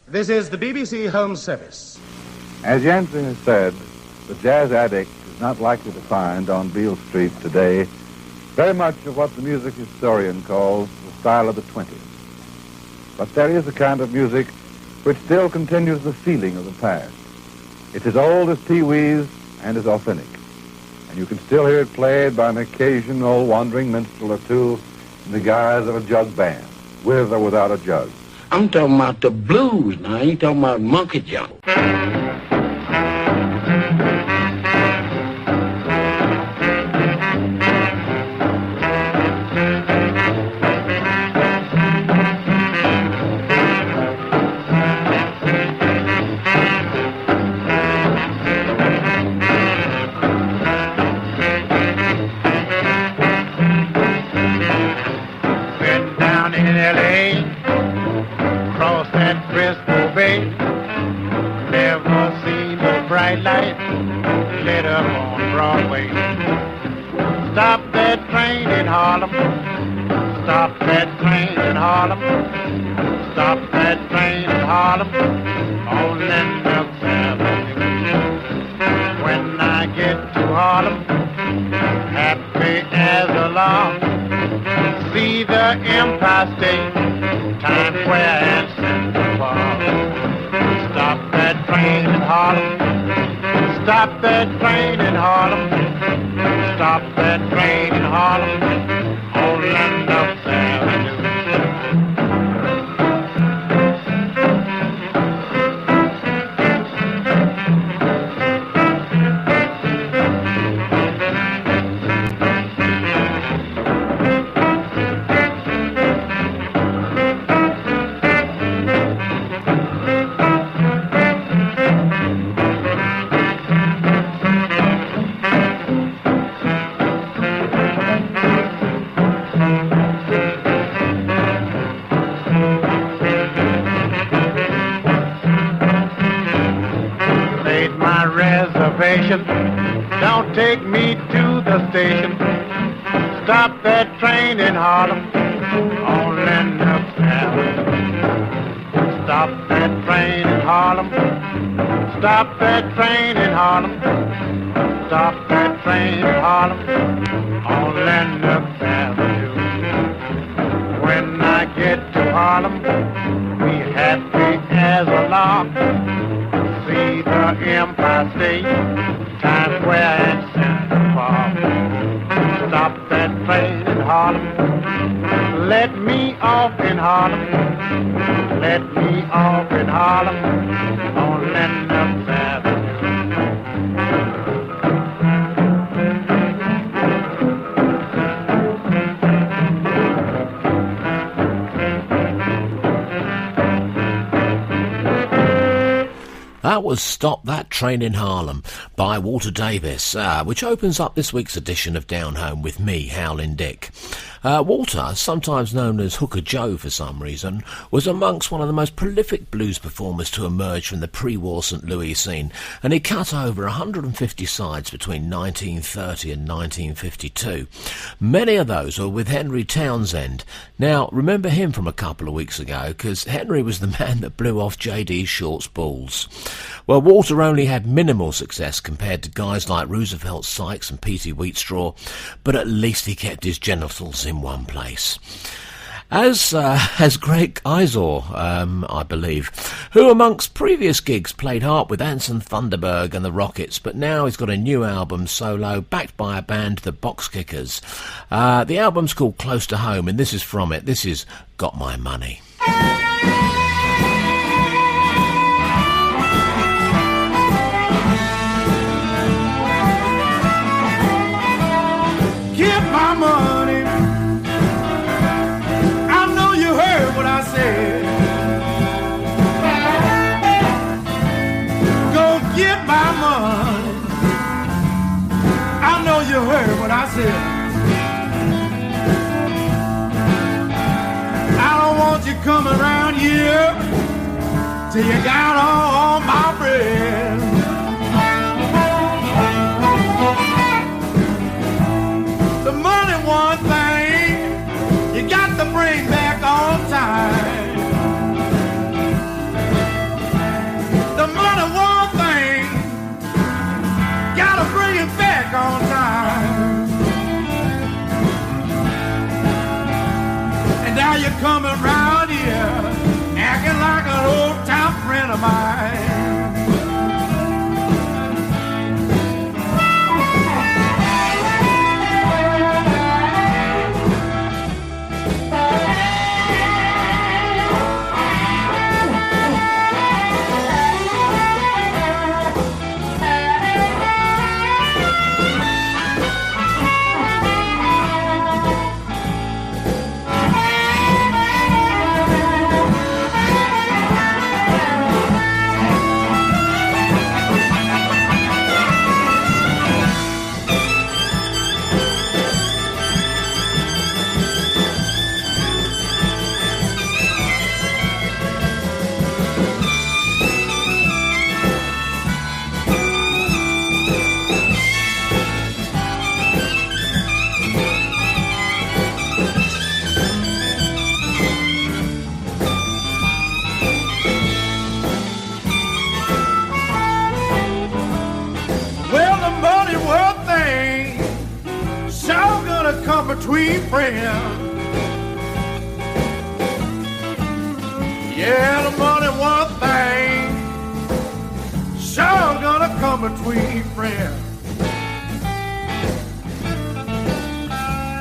This is the BBC Home Service. As Jensen has said, the jazz addict is not likely to find on Beale Street today very much of what the music historian calls the style of the 20s. But there is a kind of music which still continues the feeling of the past. It's as old as Pee-wee's and as authentic. And you can still hear it played by an occasional wandering minstrel or two in the guise of a jug band, with or without a jug. I'm talking about the blues now. I ain't talking about monkey junk. Stop that train in Harlem. Stop that train in Harlem. Stop that train in Harlem. On Lenox Avenue. When I get to Harlem, happy as a lark. See the Empire State, Times Square and Central Park. Stop that train in Harlem. Stop that train in Harlem. Stop that train in Harlem on Lenox Avenue. Don't take me to the station. Stop that train in Harlem on Lenox Avenue. Stop that train in Harlem. Stop that train in Harlem. Stop that train in Harlem on Lenox Avenue. When I get to Harlem, be happy as a lark. See the Empire State, Times Square and Central Park. Stop that train in Harlem. Let me off in Harlem. Let me off in Harlem on Lenox Avenue. That was Stop That Train in Harlem by Walter Davis, which opens up this week's edition of Down Home with me, Howling Dick. Walter, sometimes known as Hooker Joe for some reason, was amongst one of the most prolific blues performers to emerge from the pre-war St. Louis scene, and he cut over 150 sides between 1930 and 1952. Many of those were with Henry Townsend. Now, remember him from a couple of weeks ago, because Henry was the man that blew off J.D. Short's balls. Well, Walter only had minimal success compared to guys like Roosevelt Sykes and Petey Wheatstraw, but at least he kept his genitals in one place. As Greg Izor, I believe, who amongst previous gigs played harp with Anson Thunderberg and the Rockets, but now he's got a new album solo backed by a band, the Box Kickers. The album's called Close to Home, and this is from it. This is Got My Money. Get my money. I know you heard what I said. Go get my money. I know you heard what I said. I don't want you coming around here till you got all my bread. The money, one thing you got to bring back on time. of mine. Between friends, yeah, the money one thing, sure gonna come between friends.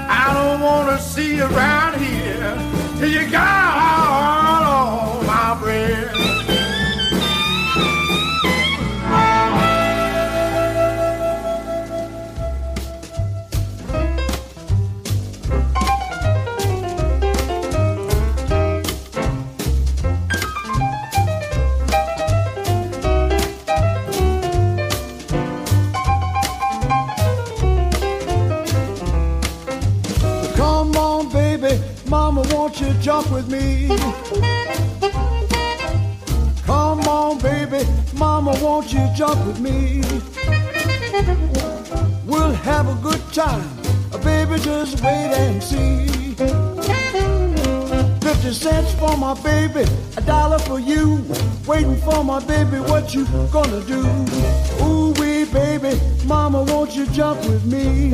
I don't wanna see you around here till you got all my bread. Won't you jump with me? Come on, baby, mama, won't you jump with me? We'll have a good time, baby, just wait and see. 50 cents for my baby, $1 for you. Waiting for my baby, what you gonna do? Ooh wee, baby, mama, won't you jump with me?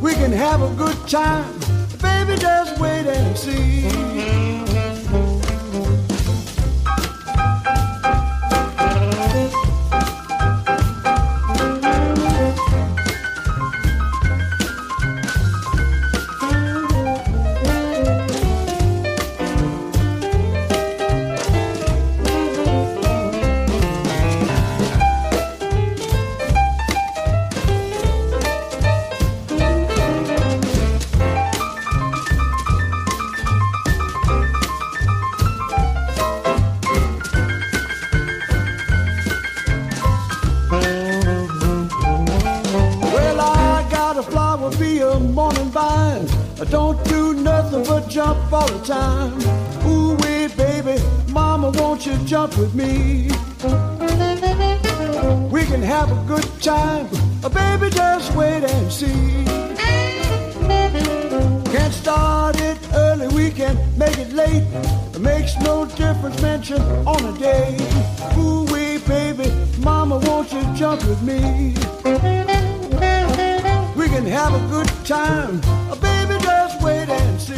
We can have a good time, baby, just wait and see. Don't do nothing but jump all the time. Ooh wee, baby, mama, won't you jump with me? We can have a good time, baby, just wait and see. Can't start it early, we can make it late. It makes no difference, mention on a day. Ooh wee, baby, mama, won't you jump with me? We can have a good time, baby, just wait and see.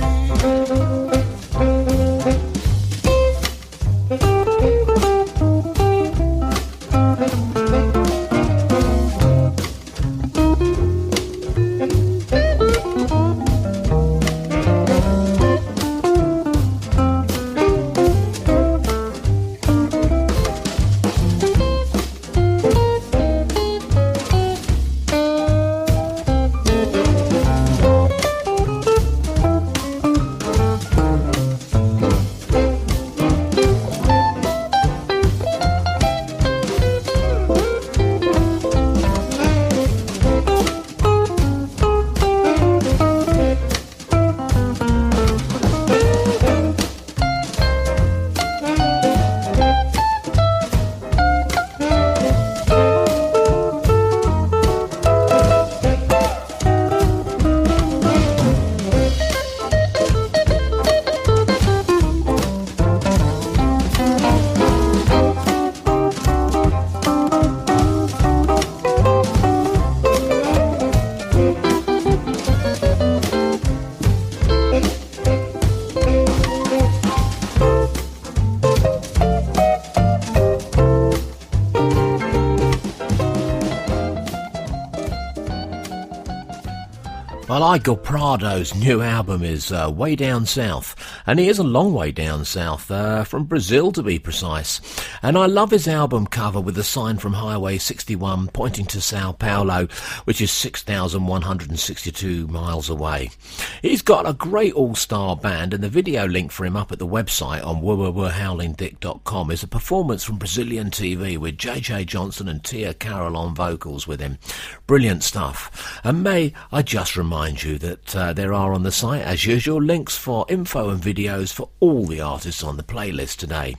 MeIgor Prado's new album is Way Down South, and he is a long way down south, from Brazil to be precise. And I love his album cover with the sign from Highway 61 pointing to Sao Paulo, which is 6,162 miles away. He's got a great all-star band, and the video link for him up at the website on howlingdick.com is a performance from Brazilian TV with JJ Johnson and Tia Carroll on vocals with him. Brilliant stuff. And may I just remind you that there are on the site, as usual, links for info and videos for all the artists on the playlist today.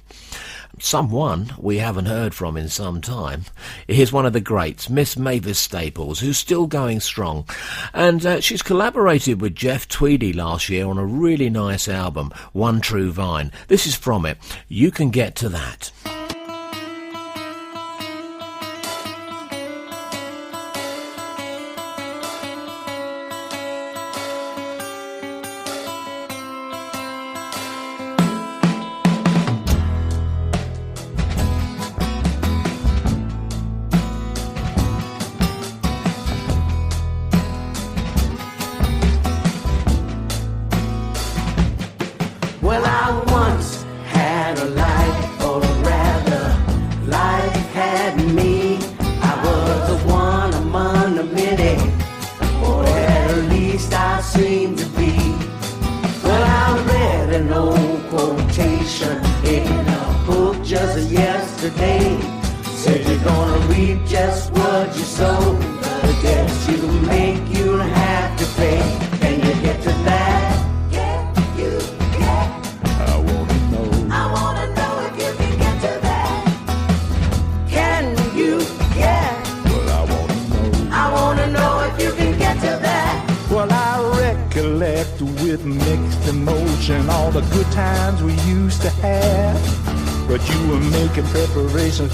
Someone we haven't heard from in some time. Here's one of the greats, Miss Mavis Staples, who's still going strong. And she's collaborated with Jeff Tweedy last year on a really nice album, One True Vine. This is from it. You Can Get to That.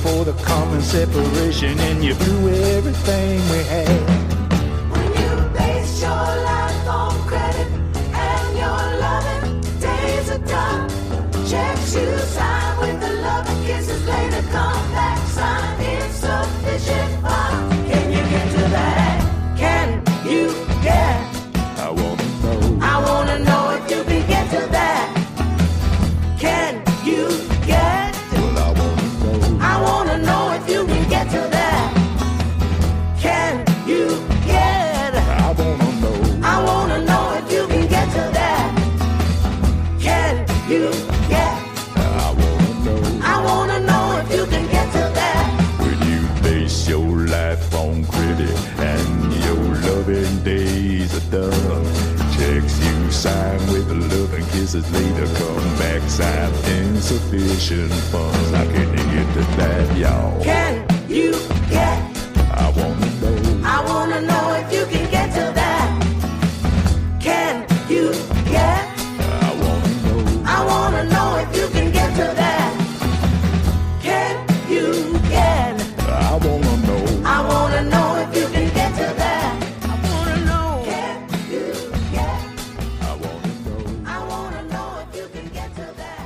For the common separation, and you blew everything we had. When you base your life on credit and your loving days are done, checks you sign with the loving kisses later come back, sign insufficient fun. Can you get to that? Can you get? I wanna know. I wanna know if you can get to that. Can you get? I wanna know if you can get to that. Can you get? I wanna know. I wanna know if you can get to that. Can you get? I wanna know. I wanna know if you can get to that. When you base your life on credit and your loving days are done, checks you sign with the loving kisses later come back, sign insufficient funds. How can you get to that, y'all? Can you get? I wanna know. I wanna know if you can get to that. Can you get? I wanna know. I wanna know if you can get to that. Can you get? I wanna know. I wanna know if you can get to that. I wanna know. Can you get? I wanna know. I wanna know if you can get to that.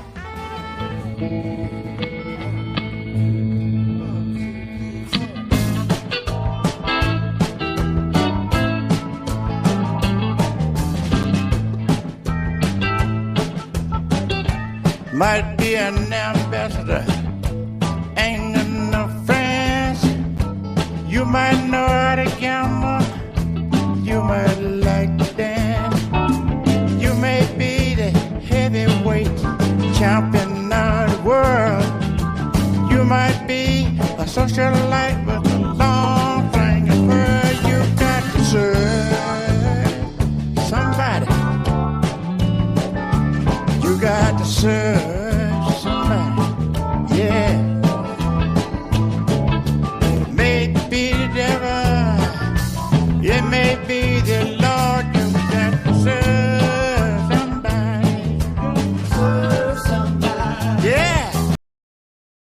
Might be an ambassador, ain't enough friends. You might know how to gamble, you might like to dance. You may be the heavyweight champion of the world. You might be a social